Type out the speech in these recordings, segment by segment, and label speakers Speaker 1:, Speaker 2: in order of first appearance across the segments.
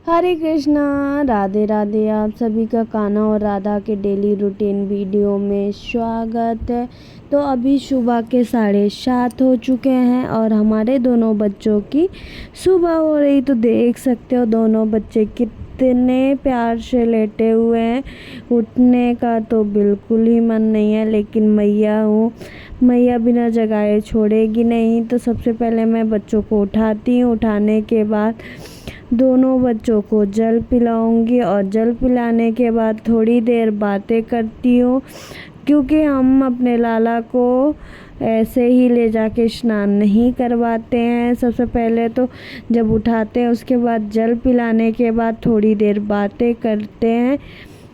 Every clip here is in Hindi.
Speaker 1: हरे कृष्णा, राधे राधे। आप सभी का कान्हा और राधा के डेली रूटीन वीडियो में स्वागत है। तो अभी सुबह के 7:30 हो चुके हैं और हमारे दोनों बच्चों की सुबह हो रही। तो देख सकते हो दोनों बच्चे कितने प्यार से लेटे हुए हैं। उठने का तो बिल्कुल ही मन नहीं है, लेकिन मैया बिना जगाए छोड़ेगी नहीं। तो सबसे पहले मैं बच्चों को उठाती हूँ। उठाने के बाद दोनों बच्चों को जल पिलाऊंगी और जल पिलाने के बाद थोड़ी देर बातें करती हूँ, क्योंकि हम अपने लाला को ऐसे ही ले जाके स्नान नहीं करवाते हैं। सबसे पहले तो जब उठाते हैं उसके बाद जल पिलाने के बाद थोड़ी देर बातें करते हैं,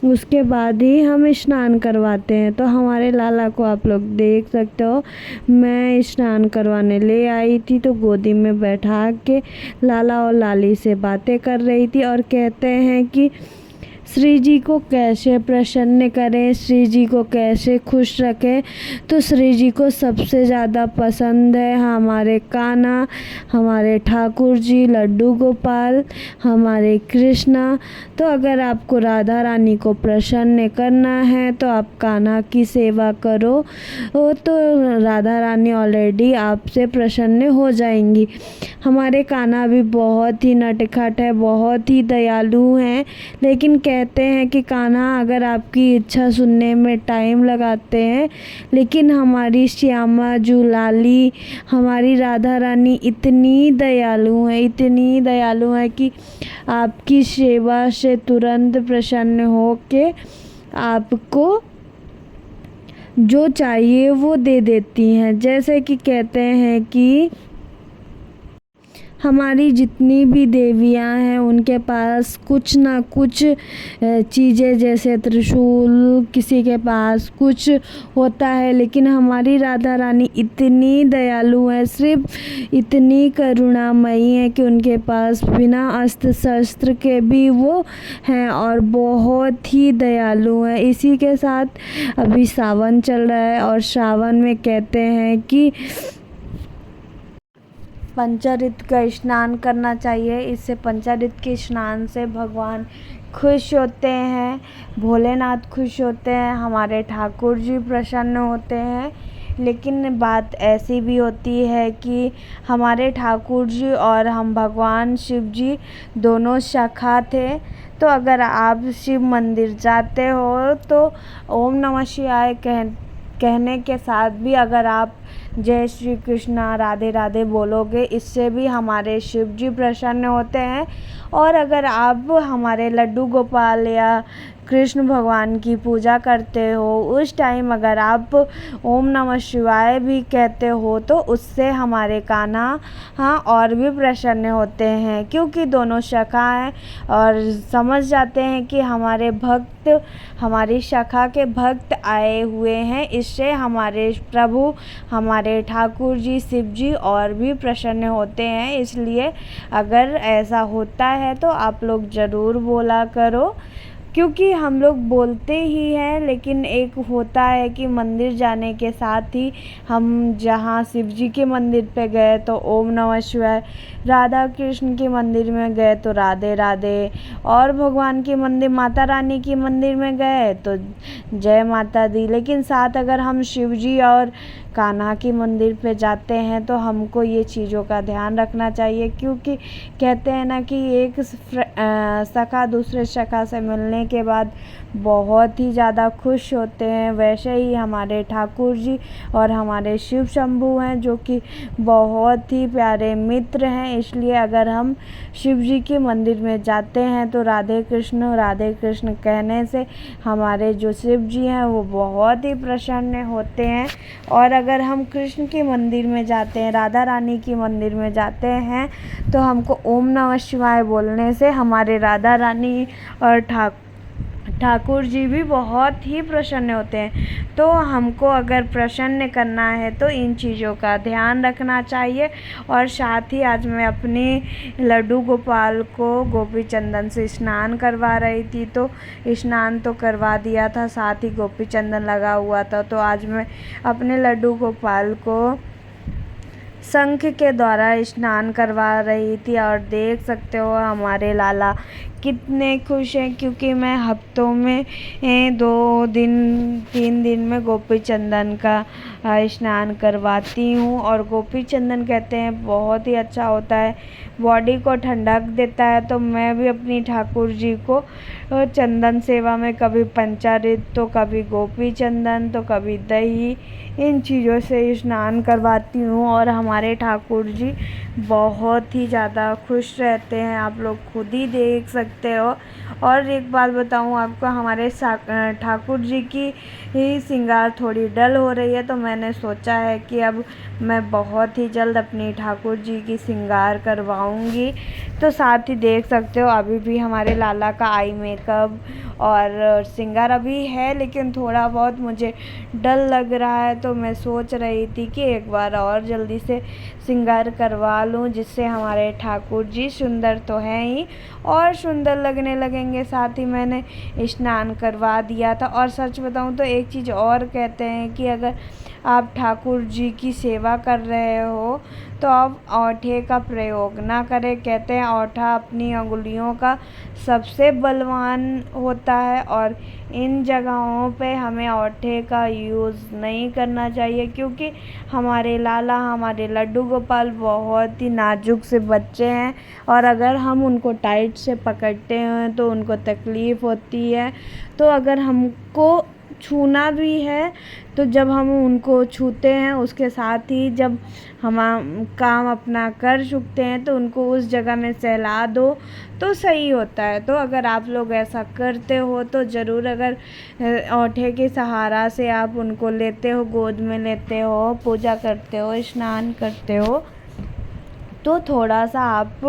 Speaker 1: उसके बाद ही हम स्नान करवाते हैं। तो हमारे लाला को आप लोग देख सकते हो, मैं स्नान करवाने ले आई थी तो गोदी में बैठा के लाला और लाली से बातें कर रही थी और कहते हैं कि श्री जी को कैसे प्रसन्न करें, श्री जी को कैसे खुश रखें। तो श्री जी को सबसे ज़्यादा पसंद है हमारे कान्हा, हमारे ठाकुर जी, लड्डू गोपाल, हमारे कृष्णा। तो अगर आपको राधा रानी को प्रसन्न करना है तो आप कान्हा की सेवा करो, तो राधा रानी ऑलरेडी आपसे प्रसन्न हो जाएंगी। हमारे कान्हा भी बहुत ही नटखट है, बहुत ही दयालु हैं, लेकिन कहते हैं कि कान्हा अगर आपकी इच्छा सुनने में टाइम लगाते हैं, लेकिन हमारी श्यामा जू लाली, हमारी राधा रानी इतनी दयालु हैं, इतनी दयालु हैं कि आपकी सेवा से तुरंत प्रसन्न हो के आपको जो चाहिए वो दे देती हैं। जैसे कि कहते हैं कि हमारी जितनी भी देवियां हैं उनके पास कुछ ना कुछ चीज़ें, जैसे त्रिशूल, किसी के पास कुछ होता है, लेकिन हमारी राधा रानी इतनी दयालु है, सिर्फ इतनी करुणामयी है कि उनके पास बिना अस्त्र शस्त्र के भी वो हैं और बहुत ही दयालु हैं। इसी के साथ अभी सावन चल रहा है और सावन में कहते हैं कि पंचामृत का स्नान करना चाहिए। इससे पंचामृत के स्नान से भगवान खुश होते हैं, भोलेनाथ खुश होते हैं, हमारे ठाकुर जी प्रसन्न होते हैं। लेकिन बात ऐसी भी होती है कि हमारे ठाकुर जी और हम भगवान शिव जी दोनों सखा थे। तो अगर आप शिव मंदिर जाते हो तो ओम नमः शिवाय कहने के साथ भी अगर आप जय श्री कृष्णा राधे राधे बोलोगे, इससे भी हमारे शिव जी प्रसन्न होते हैं। और अगर आप हमारे लड्डू गोपाल या कृष्ण भगवान की पूजा करते हो, उस टाइम अगर आप ओम नमः शिवाय भी कहते हो तो उससे हमारे कान्हा और भी प्रसन्न होते हैं, क्योंकि दोनों सखा हैं और समझ जाते हैं कि हमारे भक्त, हमारी शाखा के भक्त आए हुए हैं। इससे हमारे प्रभु, हमारे ठाकुर जी शिव जी और भी प्रसन्न होते हैं। इसलिए अगर ऐसा होता है तो आप लोग ज़रूर बोला करो, क्योंकि हम लोग बोलते ही हैं, लेकिन एक होता है कि मंदिर जाने के साथ ही हम जहाँ शिव जी के मंदिर पे गए तो ओम नमः शिवाय, राधा कृष्ण के मंदिर में गए तो राधे राधे, और भगवान के मंदिर, माता रानी के मंदिर में गए तो जय माता दी। लेकिन साथ अगर हम शिव जी और कान्हा के मंदिर पे जाते हैं तो हमको ये चीज़ों का ध्यान रखना चाहिए, क्योंकि कहते हैं ना कि एक सखा दूसरे सखा से मिलने के बाद बहुत ही ज़्यादा खुश होते हैं। वैसे ही हमारे ठाकुर जी और हमारे शिव शंभू हैं, जो कि बहुत ही प्यारे मित्र हैं। इसलिए अगर हम शिव जी के मंदिर में जाते हैं तो राधे कृष्ण कहने से हमारे जो शिव जी हैं वो बहुत ही प्रसन्न होते हैं। और अगर हम कृष्ण के मंदिर में जाते हैं, राधा रानी के मंदिर में जाते हैं, तो हमको ओम नमः शिवाय बोलने से हमारे राधा रानी और ठाकुर जी भी बहुत ही प्रसन्न होते हैं। तो हमको अगर प्रसन्न करना है तो इन चीज़ों का ध्यान रखना चाहिए। और साथ ही आज मैं अपने लड्डू गोपाल को गोपी चंदन से स्नान करवा रही थी, तो स्नान तो करवा दिया था, साथ ही गोपी चंदन लगा हुआ था। तो आज मैं अपने लड्डू गोपाल को शंख के द्वारा स्नान करवा रही थी। और देख सकते हो हमारे लाला कितने खुश हैं, क्योंकि मैं हफ्तों में 2 दिन 3 दिन में गोपी चंदन का स्नान करवाती हूँ। और गोपी चंदन कहते हैं बहुत ही अच्छा होता है, बॉडी को ठंडक देता है। तो मैं भी अपनी ठाकुर जी को चंदन सेवा में कभी पंचामृत, तो कभी गोपी चंदन, तो कभी दही, इन चीज़ों से स्नान करवाती हूँ। और हमारे ठाकुर जी बहुत ही ज़्यादा खुश रहते हैं, आप लोग खुद ही देख सकते हो। और एक बात बताऊँ आपको, हमारे ठाकुर जी की ही श्रृंगार थोड़ी डल हो रही है, तो मैंने सोचा है कि अब मैं बहुत ही जल्द अपनी ठाकुर जी की श्रृंगार करवाऊंगी। तो साथ ही देख सकते हो अभी भी हमारे लाला का आई मेकअप और श्रृंगार अभी है, लेकिन थोड़ा बहुत मुझे डल लग रहा है। तो मैं सोच रही थी कि एक बार और जल्दी से श्रृंगार करवा लूँ, जिससे हमारे ठाकुर जी सुंदर तो हैं ही और सुंदर लगने लगेंगे। साथ ही मैंने स्नान करवा दिया था। और सच बताऊँ तो एक चीज़ और कहते हैं कि अगर आप ठाकुर जी की सेवा कर रहे हो तो आप औंठे का प्रयोग ना करें। कहते हैं औंठा अपनी अंगुलियों का सबसे बलवान होता है, और इन जगहों पे हमें औंठे का यूज़ नहीं करना चाहिए, क्योंकि हमारे लाला, हमारे लड्डू गोपाल बहुत ही नाजुक से बच्चे हैं। और अगर हम उनको टाइट से पकड़ते हैं तो उनको तकलीफ़ होती है। तो अगर हमको छूना भी है तो जब हम उनको छूते हैं, उसके साथ ही जब हम काम अपना कर चुकते हैं तो उनको उस जगह में सहला दो तो सही होता है। तो अगर आप लोग ऐसा करते हो तो ज़रूर, अगर औंठे के सहारा से आप उनको लेते हो, गोद में लेते हो, पूजा करते हो, स्नान करते हो, तो थोड़ा सा आप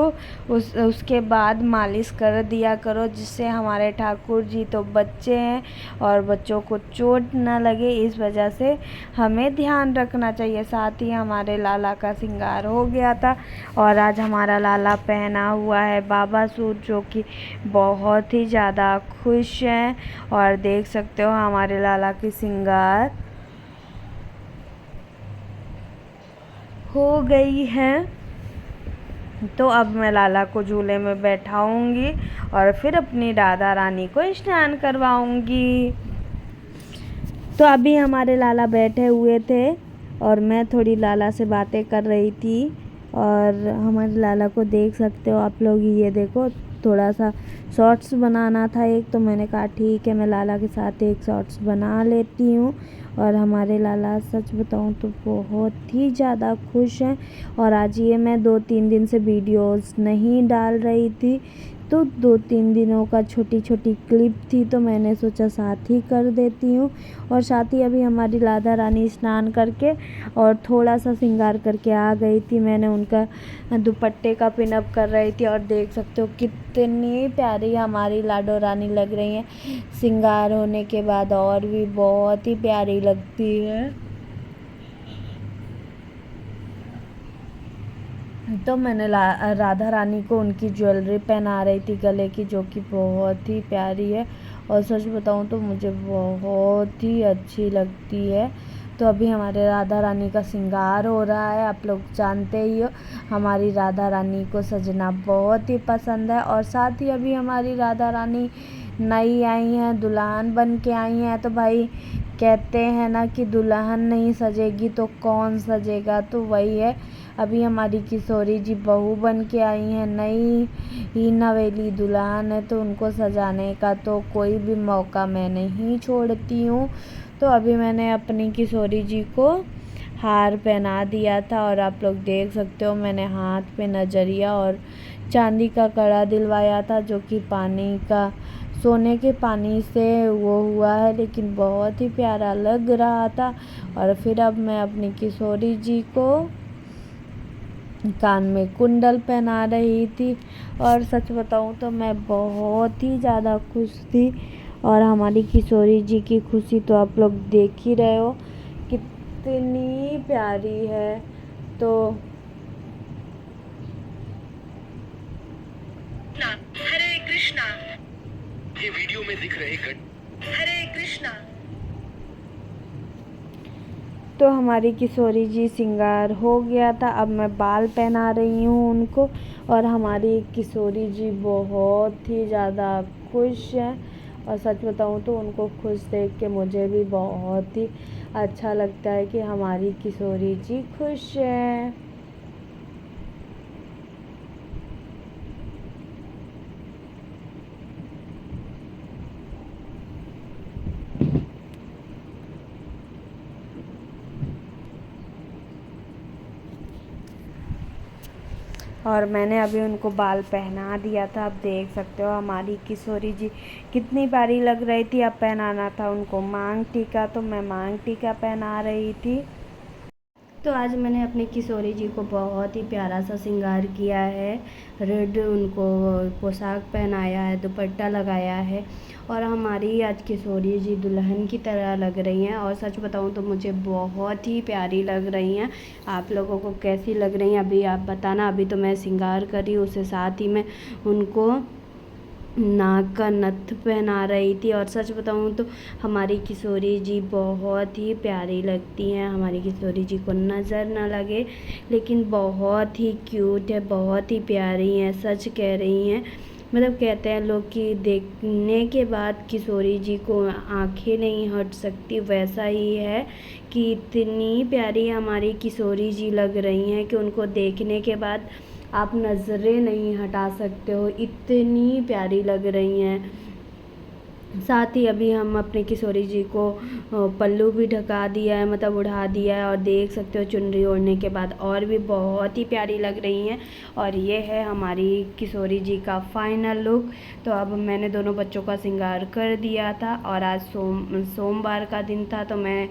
Speaker 1: उसके बाद मालिश कर दिया करो, जिससे हमारे ठाकुर जी तो बच्चे हैं और बच्चों को चोट ना लगे, इस वजह से हमें ध्यान रखना चाहिए। साथ ही हमारे लाला का श्रृंगार हो गया था और आज हमारा लाला पहना हुआ है बाबा सूट, जो कि बहुत ही ज़्यादा खुश हैं। और देख सकते हो हमारे लाला की श्रृंगार हो गई है। तो अब मैं लाला को झूले में बैठाऊंगी और फिर अपनी राधा रानी को स्नान करवाऊंगी। तो अभी हमारे लाला बैठे हुए थे और मैं थोड़ी लाला से बातें कर रही थी। और हमारे लाला को देख सकते हो आप लोग, ये देखो थोड़ा सा शॉर्ट्स बनाना था एक, तो मैंने कहा ठीक है मैं लाला के साथ एक शॉर्ट्स बना लेती हूँ। और हमारे लाला सच बताऊँ तो बहुत ही ज़्यादा खुश हैं। और आज ये मैं 2-3 दिन से वीडियोस नहीं डाल रही थी, तो 2-3 दिनों का छोटी छोटी क्लिप थी, तो मैंने सोचा साथ ही कर देती हूँ। और साथ ही अभी हमारी राधा रानी स्नान करके और थोड़ा सा श्रृंगार करके आ गई थी। मैंने उनका दुपट्टे का पिनअप कर रही थी और देख सकते हो कितनी प्यारी हमारी लाडो रानी लग रही हैं। श्रृंगार होने के बाद और भी बहुत ही प्यारी लगती है। तो मैंने राधा रानी को उनकी ज्वेलरी पहना रही थी गले की, जो कि बहुत ही प्यारी है और सच बताऊँ तो मुझे बहुत ही अच्छी लगती है। तो अभी हमारे राधा रानी का श्रृंगार हो रहा है। आप लोग जानते ही हो हमारी राधा रानी को सजना बहुत ही पसंद है। और साथ ही अभी हमारी राधा रानी नई आई हैं, दुल्हन बन के आई हैं। तो भाई कहते हैं ना कि दुल्हन नहीं सजेगी तो कौन सजेगा, तो वही है। अभी हमारी किशोरी जी बहू बन के आई हैं, नई ही नवेली दुल्हन है, तो उनको सजाने का तो कोई भी मौका मैं नहीं छोड़ती हूँ। तो अभी मैंने अपनी किशोरी जी को हार पहना दिया था और आप लोग देख सकते हो मैंने हाथ पे नजरिया और चांदी का कड़ा दिलवाया था, जो कि पानी का, सोने के पानी से वो हुआ है, लेकिन बहुत ही प्यारा लग रहा था। और फिर अब मैं अपनी किशोरी जी को कान में कुंडल पहना रही थी। और सच बताऊं तो मैं बहुत ही ज़्यादा खुश थी। और हमारी किशोरी जी की खुशी तो आप लोग देख ही रहे हो कितनी प्यारी है। तो
Speaker 2: हरे कृष्णा, ये वीडियो में दिख रहे हरे कृष्णा।
Speaker 1: तो हमारी किशोरी जी श्रृंगार हो गया था। अब मैं बाल पहना रही हूँ उनको, और हमारी किशोरी जी बहुत ही ज़्यादा खुश हैं। और सच बताऊँ तो उनको खुश देख के मुझे भी बहुत ही अच्छा लगता है कि हमारी किशोरी जी खुश हैं। और मैंने अभी उनको बाल पहना दिया था। आप देख सकते हो हमारी किशोरी जी कितनी प्यारी लग रही थी। अब पहनाना था उनको मांग टीका, तो मैं मांग टीका पहना रही थी। तो आज मैंने अपनी किशोरी जी को बहुत ही प्यारा सा श्रृंगार किया है। रेड उनको पोशाक पहनाया है, दुपट्टा लगाया है, और हमारी आज किशोरी जी दुल्हन की तरह लग रही हैं। और सच बताऊं तो मुझे बहुत ही प्यारी लग रही हैं। आप लोगों को कैसी लग रही हैं अभी आप बताना। अभी तो मैं श्रृंगार कर रही हूँ, उसके साथ ही मैं उनको नाक का नथ पहना रही थी। और सच बताऊँ तो हमारी किशोरी जी बहुत ही प्यारी लगती हैं। हमारी किशोरी जी को नज़र ना लगे, लेकिन बहुत ही क्यूट है, बहुत ही प्यारी हैं। सच कह रही हैं, मतलब कहते हैं लोग कि देखने के बाद किशोरी जी को आंखें नहीं हट सकती, वैसा ही है कि इतनी प्यारी हमारी किशोरी जी लग रही हैं कि उनको देखने के बाद आप नज़रें नहीं हटा सकते हो, इतनी प्यारी लग रही हैं। साथ ही अभी हम अपने किशोरी जी को पल्लू भी ढका दिया है, मतलब उड़ा दिया है, और देख सकते हो चुनरी ओढ़ने के बाद और भी बहुत ही प्यारी लग रही हैं। और ये है हमारी किशोरी जी का फाइनल लुक। तो अब मैंने दोनों बच्चों का श्रृंगार कर दिया था, और आज सोमवार का दिन था, तो मैं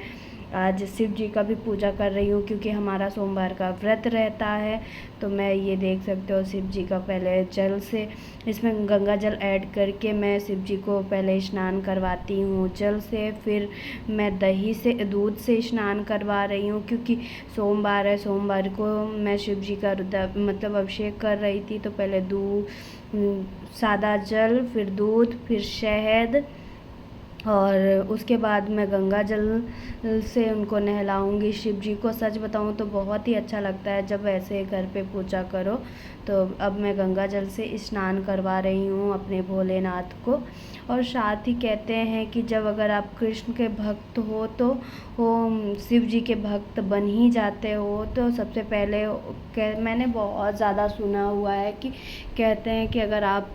Speaker 1: आज शिव जी का भी पूजा कर रही हूँ, क्योंकि हमारा सोमवार का व्रत रहता है। तो मैं ये देख सकते हो शिव जी का पहले जल से, इसमें गंगा जल ऐड करके मैं शिव जी को पहले स्नान करवाती हूँ जल से। फिर मैं दही से, दूध से स्नान करवा रही हूँ, क्योंकि सोमवार है। सोमवार को मैं शिव जी का मतलब अभिषेक कर रही थी। तो पहले सादा जल, फिर दूध, फिर शहद, और उसके बाद मैं गंगा जल से उनको नहलाऊंगी शिव जी को। सच बताऊं तो बहुत ही अच्छा लगता है जब ऐसे घर पे पूजा करो। तो अब मैं गंगा जल से स्नान करवा रही हूँ अपने भोलेनाथ को। और साथ ही कहते हैं कि जब अगर आप कृष्ण के भक्त हो तो वो शिव जी के भक्त बन ही जाते हो। तो सबसे पहले मैंने बहुत ज़्यादा सुना हुआ है कि कहते हैं कि अगर आप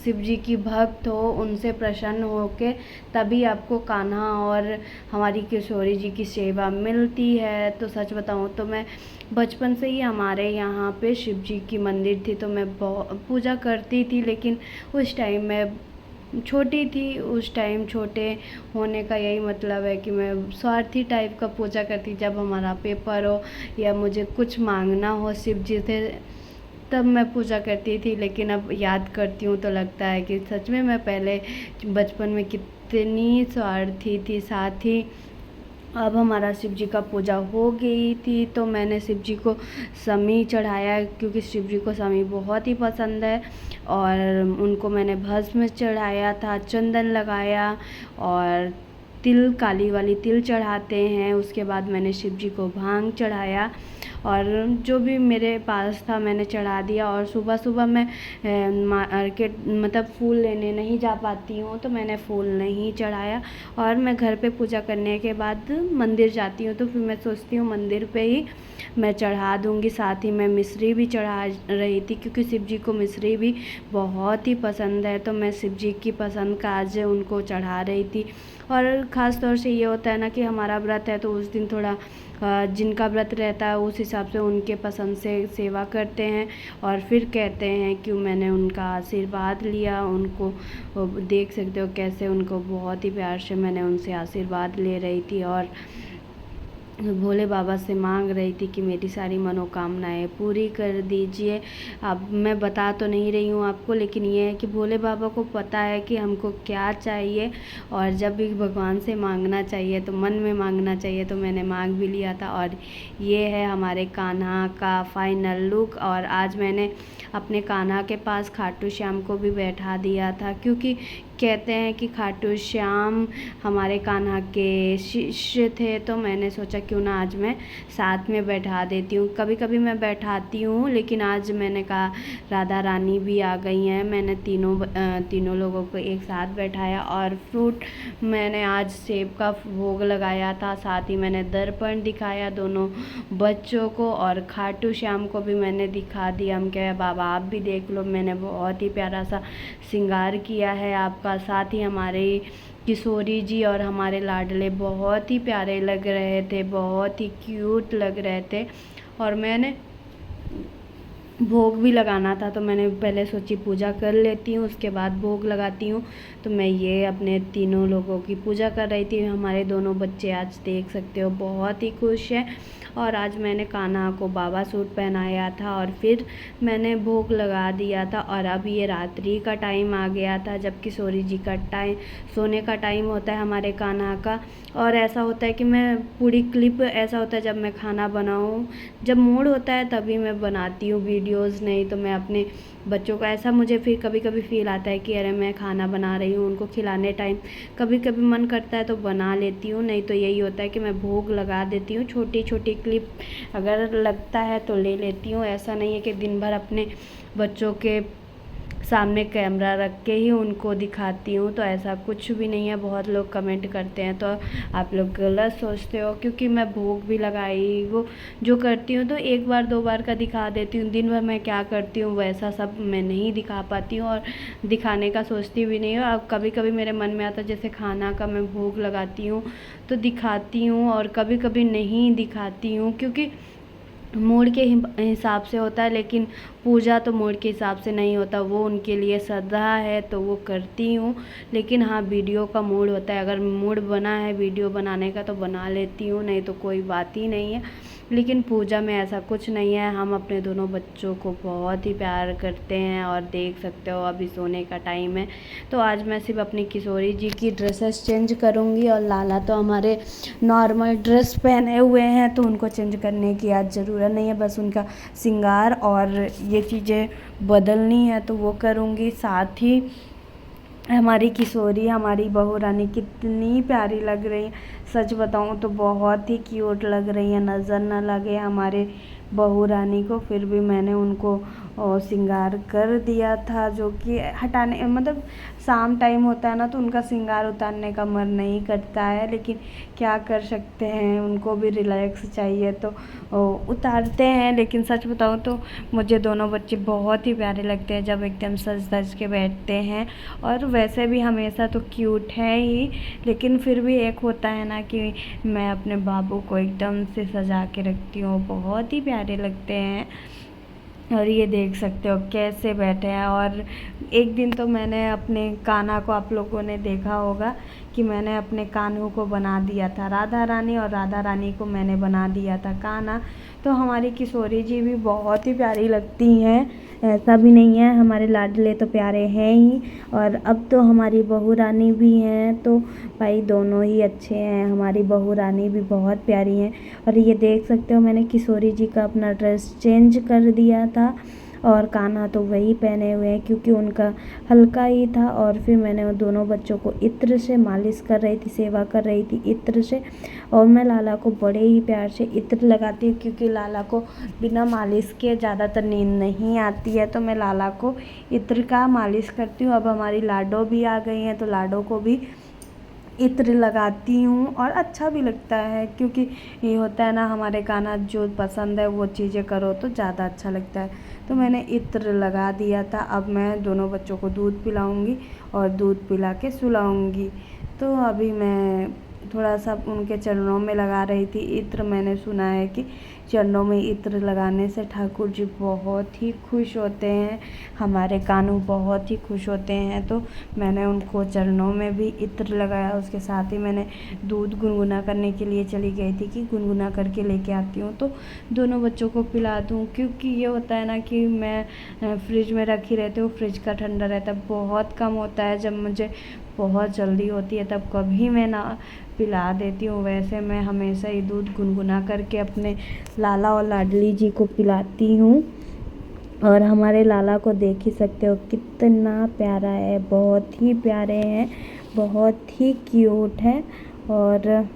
Speaker 1: शिव जी की भक्त हो, उनसे प्रसन्न होके तभी आपको कान्हा और हमारी किशोरी जी की सेवा मिलती है। तो सच बताऊँ तो मैं बचपन से ही हमारे यहाँ पे शिव जी की मंदिर थी, तो मैं पूजा करती थी, लेकिन उस टाइम मैं छोटी थी। उस टाइम छोटे होने का यही मतलब है कि मैं स्वार्थी टाइप का पूजा करती। जब हमारा पेपर हो या मुझे कुछ मांगना हो शिव जी से, तब मैं पूजा करती थी। लेकिन अब याद करती हूँ तो लगता है कि सच में मैं पहले बचपन में कितनी स्वार्थी थी। साथ ही अब हमारा शिव जी का पूजा हो गई थी, तो मैंने शिव जी को समी चढ़ाया, क्योंकि शिव जी को समी बहुत ही पसंद है। और उनको मैंने भस्म चढ़ाया था, चंदन लगाया, और तिल, काली वाली तिल चढ़ाते हैं। उसके बाद मैंने शिव जी को भांग चढ़ाया, और जो भी मेरे पास था मैंने चढ़ा दिया। और सुबह सुबह मैं मार्केट मतलब फूल लेने नहीं जा पाती हूँ, तो मैंने फूल नहीं चढ़ाया। और मैं घर पे पूजा करने के बाद मंदिर जाती हूँ, तो फिर मैं सोचती हूँ मंदिर पे ही मैं चढ़ा दूँगी। साथ ही मैं मिश्री भी चढ़ा रही थी, क्योंकि शिव जी को मिश्री भी बहुत ही पसंद है। तो मैं शिव जी की पसंद का आज उनको चढ़ा रही थी। और ख़ास तौर से ये होता है ना कि हमारा व्रत है, तो उस दिन थोड़ा जिनका व्रत रहता है उस हिसाब से उनके पसंद से सेवा करते हैं। और फिर कहते हैं कि मैंने उनका आशीर्वाद लिया। उनको देख सकते हो कैसे उनको बहुत ही प्यार से मैंने उनसे आशीर्वाद ले रही थी, और भोले बाबा से मांग रही थी कि मेरी सारी मनोकामनाएं पूरी कर दीजिए। अब मैं बता तो नहीं रही हूँ आपको, लेकिन ये है कि भोले बाबा को पता है कि हमको क्या चाहिए, और जब भी भगवान से मांगना चाहिए तो मन में मांगना चाहिए। तो मैंने मांग भी लिया था। और ये है हमारे कान्हा का फाइनल लुक। और आज मैंने अपने कान्हा के पास खाटू श्याम को भी बैठा दिया था, क्योंकि
Speaker 3: कहते हैं कि खाटू श्याम हमारे कान्हा के शिष्य थे, तो मैंने सोचा क्यों ना आज मैं साथ में बैठा देती हूँ। कभी कभी मैं बैठाती हूँ, लेकिन आज मैंने कहा राधा रानी भी आ गई हैं, मैंने तीनों लोगों को एक साथ बैठाया। और फ्रूट मैंने आज सेब का भोग लगाया था, साथ ही मैंने दर्पण दिखाया दोनों बच्चों को, और खाटू श्याम को भी मैंने दिखा दिया। हम कहे बाबा आप भी देख लो, मैंने बहुत ही प्यारा सा श्रृंगार किया है आपका। साथ ही हमारे किशोरी जी और हमारे लाडले बहुत ही प्यारे लग रहे थे, बहुत ही क्यूट लग रहे थे। और मैंने भोग भी लगाना था, तो मैंने पहले सोची पूजा कर लेती हूँ, उसके बाद भोग लगाती हूँ। तो मैं ये अपने तीनों लोगों की पूजा कर रही थी। हमारे दोनों बच्चे आज देख सकते हो बहुत ही खुश हैं। और आज मैंने कान्हा को बाबा सूट पहनाया था और फिर मैंने भोग लगा दिया था। और अब ये रात्रि का टाइम आ गया था, जब किशोरी जी का टाइम सोने का टाइम होता है हमारे कान्हा का। और ऐसा होता है कि मैं पूरी क्लिप ऐसा होता है जब मैं खाना बनाऊँ, जब मूड होता है तभी मैं बनाती हूँ वीडियोज़, नहीं तो मैं अपने बच्चों को ऐसा मुझे फिर कभी कभी फ़ील आता है कि अरे मैं खाना बना रही हूँ, उनको खिलाने टाइम कभी कभी मन करता है तो बना लेती हूँ, नहीं तो यही होता है कि मैं भोग लगा देती हूँ। छोटी छोटी क्लिप अगर लगता है तो ले लेती हूँ, ऐसा नहीं है कि दिन भर अपने बच्चों के सामने कैमरा रख के ही उनको दिखाती हूँ, तो ऐसा कुछ भी नहीं है। बहुत लोग कमेंट करते हैं तो आप लोग गलत सोचते हो, क्योंकि मैं भोग भी लगाई वो जो करती हूँ तो एक बार दो बार का दिखा देती हूँ। दिन भर मैं क्या करती हूँ वैसा सब मैं नहीं दिखा पाती हूँ और दिखाने का सोचती भी नहीं हूँ। अब कभी कभी मेरे मन में आता है जैसे खाना का मैं भोग लगाती हूँ तो दिखाती हूँ, और कभी कभी नहीं दिखाती हूँ, क्योंकि मूड के हिसाब से होता है। लेकिन पूजा तो मूड के हिसाब से नहीं होता, वो उनके लिए श्रद्धा है तो वो करती हूँ। लेकिन हाँ, वीडियो का मूड होता है, अगर मूड बना है वीडियो बनाने का तो बना लेती हूँ, नहीं तो कोई बात ही नहीं है। लेकिन पूजा में ऐसा कुछ नहीं है। हम अपने दोनों बच्चों को बहुत ही प्यार करते हैं, और देख सकते हो अभी सोने का टाइम है। तो आज मैं सिर्फ अपनी किशोरी जी की ड्रेसेस चेंज करूँगी, और लाला तो हमारे नॉर्मल ड्रेस पहने हुए हैं तो उनको चेंज करने की आज ज़रूरत नहीं है। बस उनका श्रृंगार और ये चीज़ें बदलनी है तो वो करूँगी। साथ ही हमारी किशोरी, हमारी बहू रानी कितनी प्यारी लग रही है, सच बताऊँ तो बहुत ही क्यूट लग रही है। नज़र न लगे हमारे बहू रानी को, फिर भी मैंने उनको श्रृंगार कर दिया था, जो कि हटाने मतलब शाम टाइम होता है ना तो उनका श्रृंगार उतारने का मन नहीं करता है, लेकिन क्या कर सकते हैं, उनको भी रिलैक्स चाहिए तो उतारते हैं। लेकिन सच बताऊँ तो मुझे दोनों बच्चे बहुत ही प्यारे लगते हैं जब एकदम सज धज के बैठते हैं। और वैसे भी हमेशा तो क्यूट है ही, लेकिन फिर भी एक होता है ना कि मैं अपने बाबू को एकदम से सजा के रखती हूँ, बहुत ही प्यारे लगते हैं। और ये देख सकते हो कैसे बैठे हैं। और एक दिन तो मैंने अपने कान्हा को, आप लोगों ने देखा होगा कि मैंने अपने कान्हू को बना दिया था राधा रानी, और राधा रानी को मैंने बना दिया था कान्हा। तो हमारी किशोरी जी भी बहुत ही प्यारी लगती हैं, ऐसा भी नहीं है, हमारे लाडले तो प्यारे हैं ही। और अब तो हमारी बहू रानी भी हैं, तो भाई दोनों ही अच्छे हैं। हमारी बहू रानी भी बहुत प्यारी हैं। और ये देख सकते हो मैंने किशोरी जी का अपना ड्रेस चेंज कर दिया था, और कान्हा तो वही पहने हुए हैं क्योंकि उनका हल्का ही था। और फिर मैंने उन दोनों बच्चों को इत्र से मालिश कर रही थी, सेवा कर रही थी इत्र से। और मैं लाला को बड़े ही प्यार से इत्र लगाती हूँ, क्योंकि लाला को बिना मालिश के ज़्यादातर नींद नहीं आती है, तो मैं लाला को इत्र का मालिश करती हूँ। अब हमारी लाडो भी आ गई हैं तो लाडो को भी इत्र लगाती हूँ, और अच्छा भी लगता है, क्योंकि ये होता है ना हमारे कान्हा जो पसंद है वो चीज़ें करो तो ज़्यादा अच्छा लगता है। तो मैंने इत्र लगा दिया था। अब मैं दोनों बच्चों को दूध पिलाऊंगी और दूध पिला के सुलाऊंगी। तो अभी मैं थोड़ा सा उनके चरणों में लगा रही थी इत्र। मैंने सुना है कि चरणों में इत्र लगाने से ठाकुर जी बहुत ही खुश होते हैं, हमारे कान्हू बहुत ही खुश होते हैं। तो मैंने उनको चरणों में भी इत्र लगाया, उसके साथ ही मैंने दूध गुनगुना करने के लिए चली गई थी कि गुनगुना करके लेके आती हूँ तो दोनों बच्चों को पिला दूँ। क्योंकि ये होता है ना कि मैं फ्रिज में रखी रहती हूँ, फ्रिज का ठंडा रहता है, बहुत कम होता है। जब मुझे बहुत जल्दी होती है तब कभी मैं ना पिला देती हूँ, वैसे मैं हमेशा ही दूध गुनगुना करके अपने लाला और लाडली जी को पिलाती हूँ। और हमारे लाला को देख ही सकते हो कितना प्यारा है, बहुत ही प्यारे हैं, बहुत ही क्यूट है। और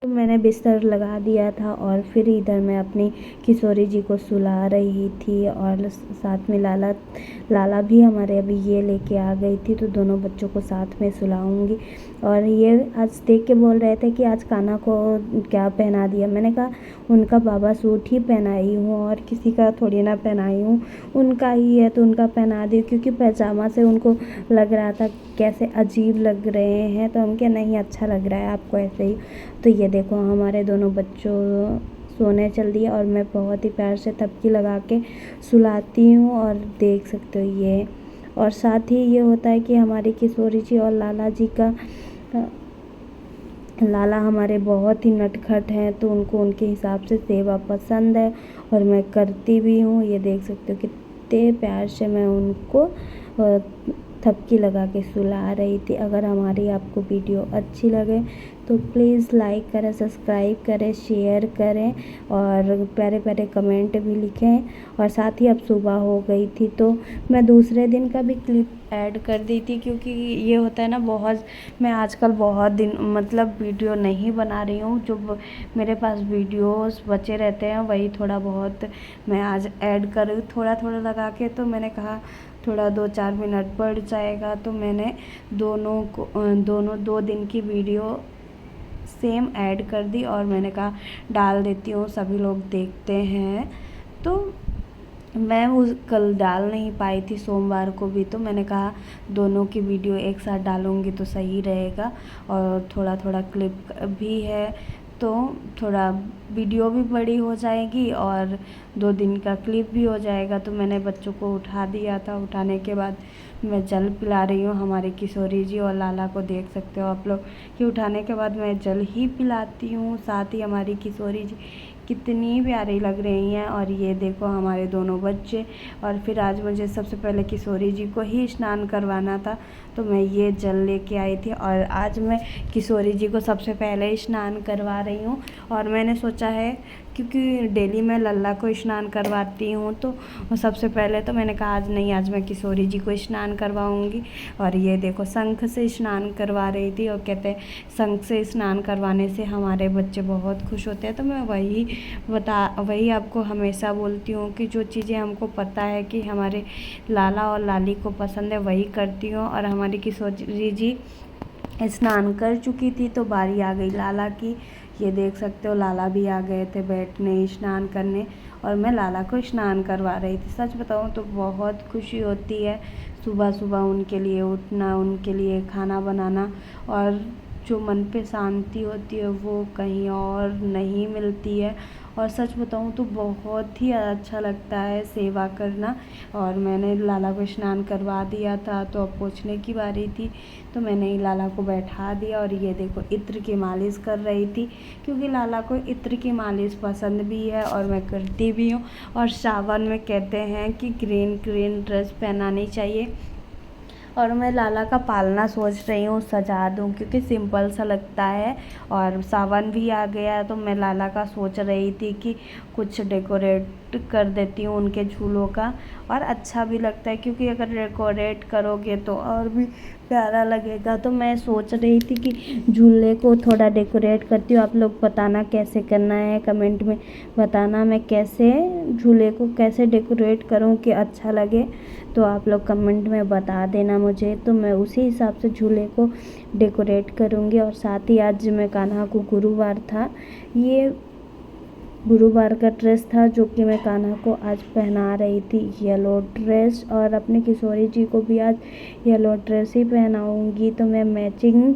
Speaker 3: तो मैंने बिस्तर लगा दिया था और फिर इधर मैं अपनी किशोरी जी को सुला रही थी और साथ में लाला भी हमारे अभी ये लेके आ गई थी, तो दोनों बच्चों को साथ में सुलाऊंगी। और ये आज देख के बोल रहे थे कि आज कान्हा को क्या पहना दिया। मैंने कहा उनका बाबा सूट ही पहनाई हूँ और किसी का थोड़ी ना पहनाई हूँ, उनका ही है तो उनका पहना दी, क्योंकि पैजामा से उनको लग रहा था कैसे अजीब लग रहे हैं, तो हम क्या नहीं अच्छा लग रहा है आपको ऐसे ही। तो ये देखो हमारे दोनों बच्चों सोने चल दिए और मैं बहुत ही प्यार से थपकी लगा के सुलाती हूँ और देख सकते हो ये। और साथ ही ये होता है कि हमारी किशोरी जी और लाला जी का लाला हमारे बहुत ही नटखट हैं, तो उनको उनके हिसाब से सेवा पसंद है और मैं करती भी हूँ। ये देख सकते हो कितने प्यार से मैं उनको थपकी लगा के सुला रही थी। अगर हमारी आपको वीडियो अच्छी लगे तो प्लीज़ लाइक करें, सब्सक्राइब करें, शेयर करें और प्यारे प्यारे कमेंट भी लिखें। और साथ ही अब सुबह हो गई थी तो मैं दूसरे दिन का भी क्लिप ऐड कर दी थी, क्योंकि ये होता है ना बहुत, मैं आजकल बहुत दिन मतलब वीडियो नहीं बना रही हूँ, जो मेरे पास वीडियोस बचे रहते हैं वही थोड़ा बहुत मैं आज ऐड कर थोड़ा थोड़ा लगा के। तो मैंने कहा थोड़ा 2-4 मिनट बढ़ जाएगा, तो मैंने दोनों 2 दिन की वीडियो सेम ऐड कर दी और मैंने कहा डाल देती हूँ, सभी लोग देखते हैं। तो मैं उस कल डाल नहीं पाई थी सोमवार को भी, तो मैंने कहा दोनों की वीडियो एक साथ डालूँगी तो सही रहेगा। और थोड़ा थोड़ा क्लिप भी है तो थोड़ा वीडियो भी बड़ी हो जाएगी और 2 दिन का क्लिप भी हो जाएगा। तो मैंने बच्चों को उठा दिया था, उठाने के बाद मैं जल पिला रही हूँ हमारी किशोरी जी और लाला को, देख सकते हो आप लोग कि उठाने के बाद मैं जल ही पिलाती हूँ। साथ ही हमारी किशोरी जी कितनी प्यारी लग रही हैं। और ये देखो हमारे दोनों बच्चे। और फिर आज मुझे सबसे पहले किशोरी जी को ही स्नान करवाना था, तो मैं ये जल लेके आई थी और आज मैं किशोरी जी को सबसे पहले स्नान करवा रही हूँ। और मैंने सोचा है क्योंकि डेली मैं लल्ला को स्नान करवाती हूँ, तो सबसे पहले तो मैंने कहा आज नहीं, आज मैं किशोरी जी को स्नान करवाऊँगी। और ये देखो शंख से स्नान करवा रही थी और कहते हैं शंख से स्नान करवाने से हमारे बच्चे बहुत खुश होते हैं। तो मैं वही आपको हमेशा बोलती हूँ कि जो चीज़ें हमको पता है कि हमारे लाला और लाली को पसंद है वही करती हूँ। और हमारी किशोरी जी स्नान कर चुकी थी तो बारी आ गई लाला की। ये देख सकते हो लाला भी आ गए थे बैठने स्नान करने और मैं लाला को स्नान करवा रही थी। सच बताऊँ तो बहुत खुशी होती है सुबह सुबह उनके लिए उठना, उनके लिए खाना बनाना, और जो मन पे शांति होती है वो कहीं और नहीं मिलती है। और सच बताऊँ तो बहुत ही अच्छा लगता है सेवा करना। और मैंने लाला को स्नान करवा दिया था तो अब पोंछने की बारी थी, तो मैंने लाला को बैठा दिया। और ये देखो इत्र की मालिश कर रही थी, क्योंकि लाला को इत्र की मालिश पसंद भी है और मैं करती भी हूँ। और सावन में कहते हैं कि ग्रीन ग्रीन ड्रेस पहनानी चाहिए, और मैं लाला का पालना सोच रही हूँ सजा दूँ, क्योंकि सिंपल सा लगता है। और सावन भी आ गया तो मैं लाला का सोच रही थी कि कुछ डेकोरेट कर देती हूँ उनके झूलों का, और अच्छा भी लगता है क्योंकि अगर डेकोरेट करोगे तो और भी प्यारा लगेगा। तो मैं सोच रही थी कि झूले को थोड़ा डेकोरेट करती हूँ। आप लोग बताना कैसे करना है, कमेंट में बताना मैं कैसे झूले को कैसे डेकोरेट करूँ कि अच्छा लगे, तो आप लोग कमेंट में बता देना मुझे, तो मैं उसी हिसाब से झूले को डेकोरेट करूँगी। और साथ ही आज मैं कान्हा को गुरुवार था, ये गुरुवार का ड्रेस था जो कि मैं कान्हा को आज पहना रही थी येलो ड्रेस, और अपनी किशोरी जी को भी आज येलो ड्रेस ही पहनाऊँगी। तो मैं मैचिंग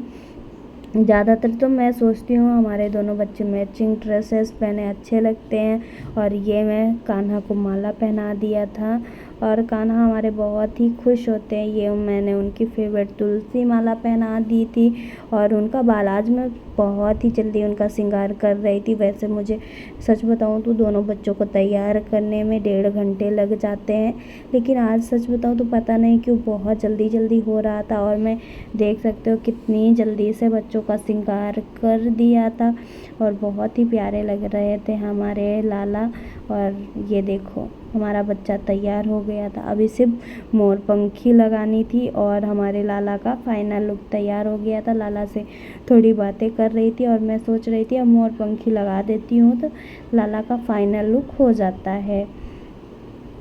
Speaker 3: ज़्यादातर तो मैं सोचती हूँ हमारे दोनों बच्चे मैचिंग ड्रेसेस पहने अच्छे लगते हैं। और ये मैं कान्हा को माला पहना दिया था और कान्हा हमारे बहुत ही खुश होते हैं। ये मैंने उनकी फेवरेट तुलसी माला पहना दी थी और उनका बाल आज मैं बहुत ही जल्दी उनका श्रृंगार कर रही थी। वैसे मुझे सच बताऊँ तो दोनों बच्चों को तैयार करने में 1.5 घंटे लग जाते हैं, लेकिन आज सच बताऊँ तो पता नहीं क्यों बहुत जल्दी हो रहा था। और मैं देख सकते हो कितनी जल्दी से बच्चों का श्रृंगार कर दिया था और बहुत ही प्यारे लग रहे थे हमारे लाला। और ये देखो हमारा बच्चा तैयार हो गया था, अभी सिर्फ मोरपंखी लगानी थी और हमारे लाला का फाइनल लुक तैयार हो गया था। लाला से थोड़ी बातें कर रही थी और मैं सोच रही थी अब मोरपंखी लगा देती हूँ तो लाला का फाइनल लुक हो जाता है।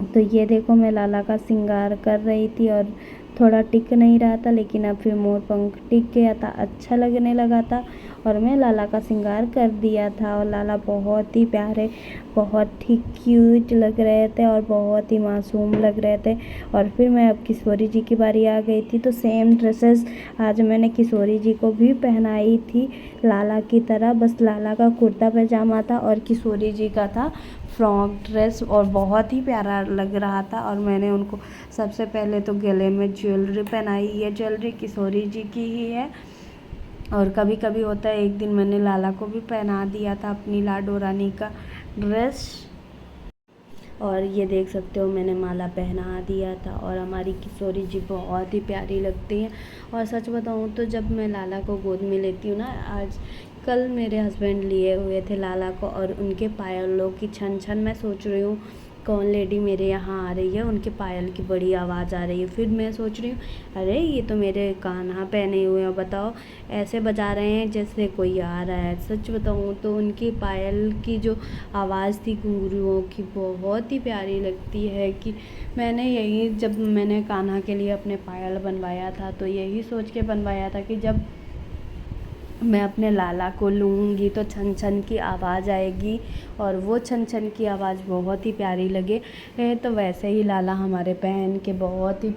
Speaker 3: तो ये देखो मैं लाला का श्रृंगार कर रही थी और थोड़ा टिक नहीं रहा था, लेकिन अब फिर मोरपंख टिक गया था, अच्छा लगने लगा था और मैं लाला का श्रृंगार कर दिया था। और लाला बहुत ही प्यारे, बहुत ही क्यूट लग रहे थे और बहुत ही मासूम लग रहे थे। और फिर मैं अब किशोरी जी की बारी आ गई थी, तो सेम ड्रेसेस आज मैंने किशोरी जी को भी पहनाई थी लाला की तरह। बस लाला का कुर्ता पैजामा था और किशोरी जी का था फ्रॉक ड्रेस और बहुत ही प्यारा लग रहा था। और मैंने उनको सबसे पहले तो गले में ज्वेलरी पहनाई। ये ज्वेलरी किशोरी जी की ही है और कभी कभी होता है एक दिन मैंने लाला को भी पहना दिया था अपनी लाडो रानी का ड्रेस। और ये देख सकते हो मैंने माला पहना दिया था और हमारी किशोरी जी बहुत ही प्यारी लगती हैं। और सच बताऊँ तो जब मैं लाला को गोद में लेती हूँ ना, आज कल मेरे हस्बैंड लिए हुए थे लाला को और उनके पायलों की छन छन मैं सोच रही हूँ कौन लेडी मेरे यहाँ आ रही है, उनके पायल की बड़ी आवाज़ आ रही है। फिर मैं सोच रही हूँ अरे ये तो मेरे कान्हा पहने हुए हैं, बताओ ऐसे बजा रहे हैं जैसे कोई आ रहा है। सच बताऊँ तो उनकी पायल की जो आवाज़ थी घुंघरुओं की बहुत ही प्यारी लगती है। कि मैंने यही जब मैंने कान्हा के लिए अपने पायल बनवाया था तो यही सोच के बनवाया था कि जब मैं अपने लाला को लूँगी तो छन छन की आवाज़ आएगी और वो छन छन की आवाज़ बहुत ही प्यारी लगे। तो वैसे ही लाला हमारे पहन के बहुत ही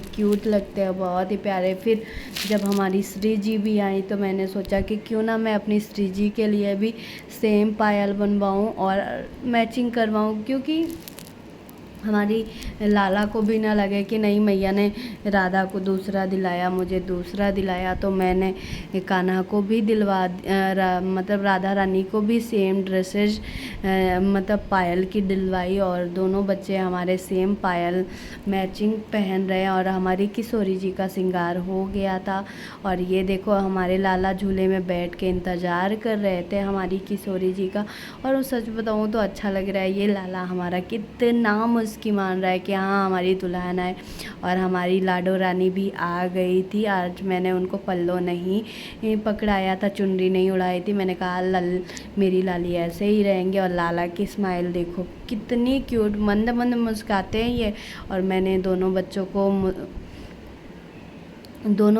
Speaker 3: क्यूट लगते हैं, बहुत ही प्यारे। फिर जब हमारी श्री जी भी आई तो मैंने सोचा कि क्यों ना मैं अपनी श्री जी के लिए भी सेम पायल बनवाऊँ और मैचिंग करवाऊँ, क्योंकि हमारी लाला को भी ना लगे कि नहीं मैया ने राधा को दूसरा दिलाया, मुझे दूसरा दिलाया। तो मैंने कान्हा को भी मतलब राधा रानी को भी सेम ड्रेसेस मतलब पायल की दिलवाई और दोनों बच्चे हमारे सेम पायल मैचिंग पहन रहे हैं। और हमारी किशोरी जी का श्रृंगार हो गया था और ये देखो हमारे लाला झूले में बैठ के इंतज़ार कर रहे थे हमारी किशोरी जी का। और सच बताऊँ तो अच्छा लग रहा है, ये लाला हमारा कितना उसकी मान रहा है कि हाँ हमारी दुल्हन है। और हमारी लाडो रानी भी आ गई थी। आज मैंने उनको पल्लो नहीं पकड़ाया था, चुनरी नहीं उड़ाई थी। मैंने कहा मेरी लाली ऐसे ही रहेंगे। और लाला की स्माइल देखो कितनी क्यूट, मंद मंद मुस्काते हैं ये। और मैंने दोनों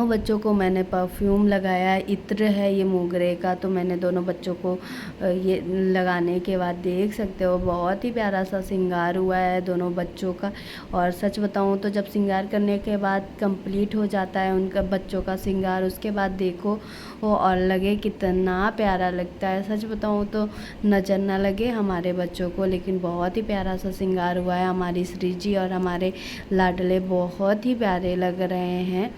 Speaker 3: बच्चों को मैंने परफ्यूम लगाया, इत्र है ये मोगरे का। तो मैंने दोनों बच्चों को ये लगाने के बाद देख सकते हो बहुत ही प्यारा सा श्रृंगार हुआ है दोनों बच्चों का। और सच बताऊँ तो जब श्रृंगार करने के बाद कंप्लीट हो जाता है उनका बच्चों का श्रृंगार, उसके बाद देखो वो और लगे कितना प्यारा लगता है। सच बताऊँ तो नज़र ना लगे हमारे बच्चों को, लेकिन बहुत ही प्यारा सा श्रृंगार हुआ है। हमारी श्री जी और हमारे लाडले बहुत ही प्यारे लग रहे हैं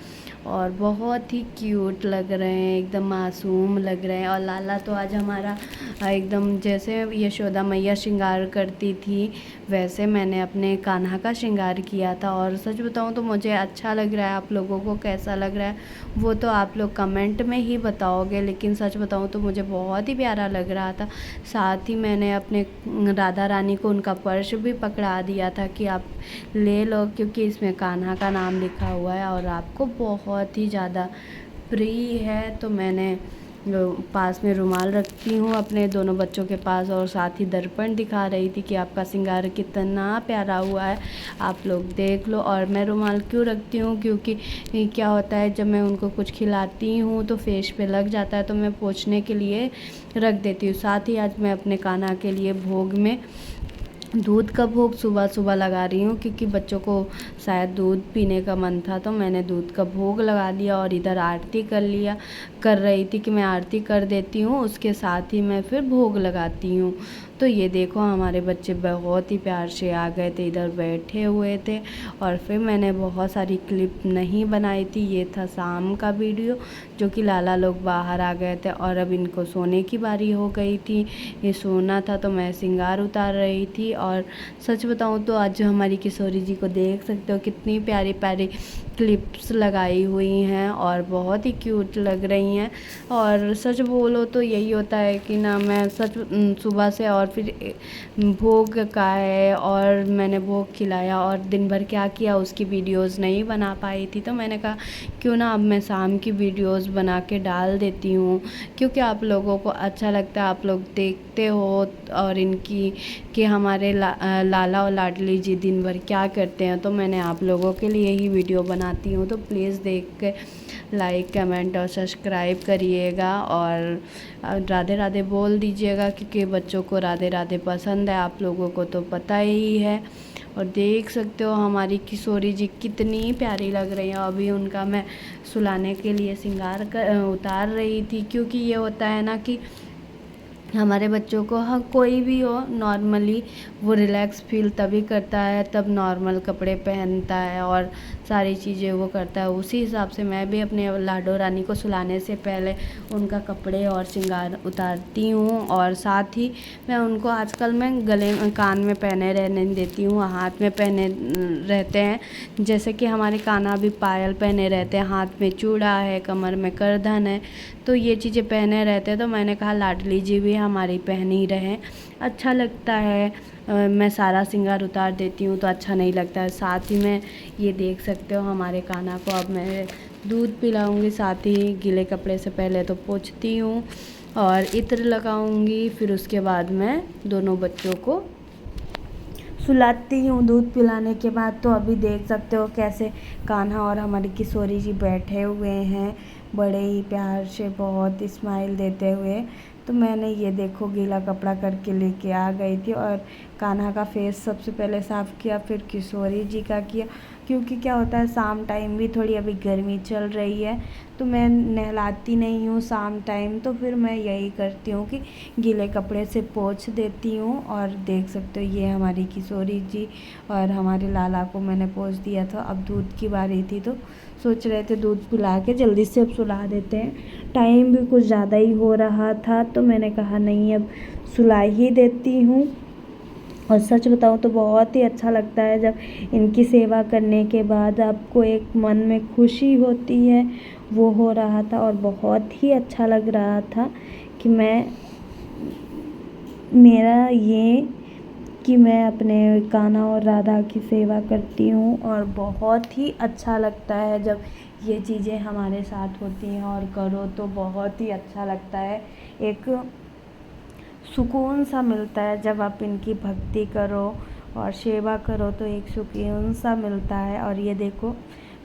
Speaker 3: और बहुत ही क्यूट लग रहे हैं, एकदम मासूम लग रहे हैं। और लाला तो आज हमारा एकदम जैसे यशोदा मैया श्रृंगार करती थी वैसे मैंने अपने कान्हा का श्रृंगार किया था। और सच बताऊँ तो मुझे अच्छा लग रहा है, आप लोगों को कैसा लग रहा है वो तो आप लोग कमेंट में ही बताओगे, लेकिन सच बताऊँ तो मुझे बहुत ही प्यारा लग रहा था। साथ ही मैंने अपने राधा रानी को उनका पर्स भी पकड़ा दिया था कि आप ले लो, क्योंकि इसमें कान्हा का नाम लिखा हुआ है और आपको बहुत ही ज़्यादा प्रिय है। तो मैंने पास में रुमाल रखती हूँ अपने दोनों बच्चों के पास और साथ ही दर्पण दिखा रही थी कि आपका श्रृंगार कितना प्यारा हुआ है, आप लोग देख लो। और मैं रुमाल क्यों रखती हूँ, क्योंकि क्या होता है जब मैं उनको कुछ खिलाती हूँ तो फेस पे लग जाता है, तो मैं पोंछने के लिए रख देती हूँ। साथ ही आज मैं अपने कान्हा के लिए भोग में दूध का भोग सुबह सुबह लगा रही हूँ, क्योंकि बच्चों को शायद दूध पीने का मन था, तो मैंने दूध का भोग लगा दिया और इधर आरती कर रही थी कि मैं आरती कर देती हूँ, उसके साथ ही मैं फिर भोग लगाती हूँ। तो ये देखो हमारे बच्चे बहुत ही प्यार से आ गए थे, इधर बैठे हुए थे। और फिर मैंने बहुत सारी क्लिप नहीं बनाई थी। ये था शाम का वीडियो, जो कि लाला लोग बाहर आ गए थे और अब इनको सोने की बारी हो गई थी। ये सोना था तो मैं श्रृंगार उतार रही थी। और सच बताऊँ तो आज हमारी किशोरी जी को देख सकते हो, कितनी प्यारी प्यारी क्लिप्स लगाई हुई हैं और बहुत ही क्यूट लग रही हैं। और सच बोलो तो यही होता है कि ना, मैं सुबह से और फिर भोग का है और मैंने भोग खिलाया और दिन भर क्या किया उसकी वीडियोस नहीं बना पाई थी। तो मैंने कहा क्यों ना अब मैं शाम की वीडियोस बना के डाल देती हूँ, क्योंकि आप लोगों को अच्छा लगता है, आप लोग देखते हो और इनकी कि हमारे लाला और लाडली जी दिन भर क्या करते हैं। तो मैंने आप लोगों के लिए ही वीडियो बनाती हूँ, तो प्लीज़ देख के लाइक कमेंट और सब्सक्राइब करिएगा और राधे राधे बोल दीजिएगा, क्योंकि बच्चों को राधे राधे पसंद है, आप लोगों को तो पता ही है। और देख सकते हो हमारी किशोरी जी कितनी प्यारी लग रही है। अभी उनका मैं सुलाने के लिए श्रृंगार उतार रही थी, क्योंकि ये होता है ना कि हमारे बच्चों को, हाँ कोई भी हो, नॉर्मली वो रिलैक्स फील तभी करता है तब नॉर्मल कपड़े पहनता है और सारी चीज़ें वो करता है। उसी हिसाब से मैं भी अपने लाडो रानी को सुलाने से पहले उनका कपड़े और श्रृंगार उतारती हूँ। और साथ ही मैं उनको आजकल मैं गले में, कान में पहने रहने देती हूँ, हाथ में पहने रहते हैं। जैसे कि हमारे कान्हा भी पायल पहने रहते हैं, हाथ में चूड़ा है, कमर में करधन है, तो ये चीज़ें पहने रहते हैं। तो मैंने कहा लाडली जी भी हमारी पहन ही रहें, अच्छा लगता है। मैं सारा श्रृंगार उतार देती हूँ तो अच्छा नहीं लगता है। साथ ही में ये देख सकते हो हमारे कान्हा को अब मैं दूध पिलाऊंगी, साथ ही गीले कपड़े से पहले तो पोंछती हूँ और इत्र लगाऊंगी, फिर उसके बाद मैं दोनों बच्चों को सुलाती हूँ दूध पिलाने के बाद। तो अभी देख सकते हो कैसे कान्हा और हमारी किशोरी जी बैठे हुए हैं, बड़े ही प्यार से, बहुत स्माइल देते हुए। तो मैंने ये देखो गीला कपड़ा करके लेके आ गई थी और कान्हा का फेस सबसे पहले साफ़ किया, फिर किशोरी जी का किया, क्योंकि क्या होता है शाम टाइम भी थोड़ी अभी गर्मी चल रही है तो मैं नहलाती नहीं हूँ शाम टाइम, तो फिर मैं यही करती हूँ कि गीले कपड़े से पोंछ देती हूँ। और देख सकते हो ये हमारी किशोरी जी और हमारे लाला को मैंने पोंछ दिया था। अब दूध की बारी थी तो सोच रहे थे दूध पिला के जल्दी से अब सुला देते हैं, टाइम भी कुछ ज़्यादा ही हो रहा था तो मैंने कहा नहीं अब सुला ही देती हूँ। और सच बताऊँ तो बहुत ही अच्छा लगता है जब इनकी सेवा करने के बाद आपको एक मन में खुशी होती है, वो हो रहा था। और बहुत ही अच्छा लग रहा था कि मेरा ये कि मैं अपने कान्हा और राधा की सेवा करती हूँ। और बहुत ही अच्छा लगता है जब ये चीज़ें हमारे साथ होती हैं और करो तो बहुत ही अच्छा लगता है, एक सुकून सा मिलता है जब आप इनकी भक्ति करो और सेवा करो तो एक सुकून सा मिलता है। और ये देखो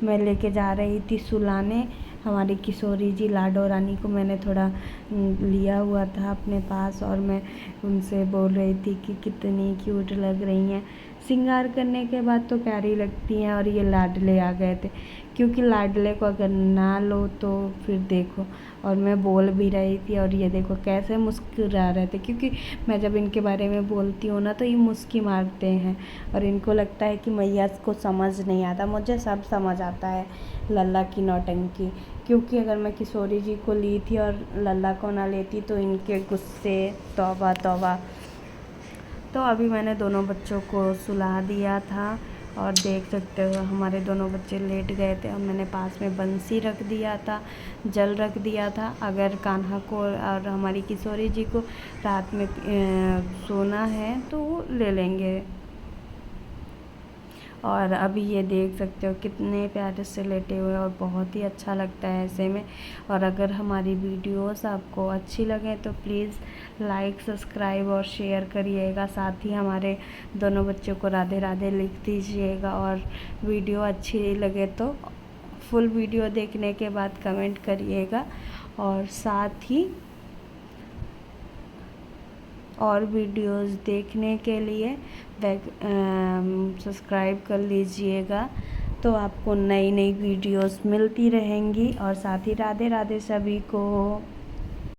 Speaker 3: मैं लेके जा रही थी सुलाने हमारी किशोरी जी, लाडो रानी को मैंने थोड़ा लिया हुआ था अपने पास और मैं उनसे बोल रही थी कि कितनी क्यूट लग रही हैं। श्रृंगार करने के बाद तो प्यारी लगती हैं। और ये लाडले आ गए थे, क्योंकि लाडले को अगर ना लो तो फिर देखो, और मैं बोल भी रही थी और ये देखो कैसे मुस्कुरा रहे थे, क्योंकि मैं जब इनके बारे में बोलती हूँ ना तो ये मुस्की मारते हैं और इनको लगता है कि मैया को समझ नहीं आता। मुझे सब समझ आता है लल्ला की नौटंकी, क्योंकि अगर मैं किशोरी जी को ली थी और लल्ला को ना लेती तो इनके गुस्से, तौबा तौबा। तो अभी मैंने दोनों बच्चों को सुला दिया था और देख सकते हो हमारे दोनों बच्चे लेट गए थे और मैंने पास में बंसी रख दिया था, जल रख दिया था। अगर कान्हा को और हमारी किशोरी जी को रात में सोना है तो वो ले लेंगे। और अभी ये देख सकते हो कितने प्यारे से लेटे हुए और बहुत ही अच्छा लगता है ऐसे में। और अगर हमारी वीडियोस आपको अच्छी लगे तो प्लीज़ लाइक, सब्सक्राइब और शेयर करिएगा। साथ ही हमारे दोनों बच्चों को राधे राधे लिख दीजिएगा। और वीडियो अच्छी लगे तो फुल वीडियो देखने के बाद कमेंट करिएगा। और साथ ही
Speaker 1: और वीडियोस देखने के लिए सब्सक्राइब कर लीजिएगा, तो आपको नई नई वीडियोस मिलती रहेंगी। और साथ ही राधे राधे सभी को।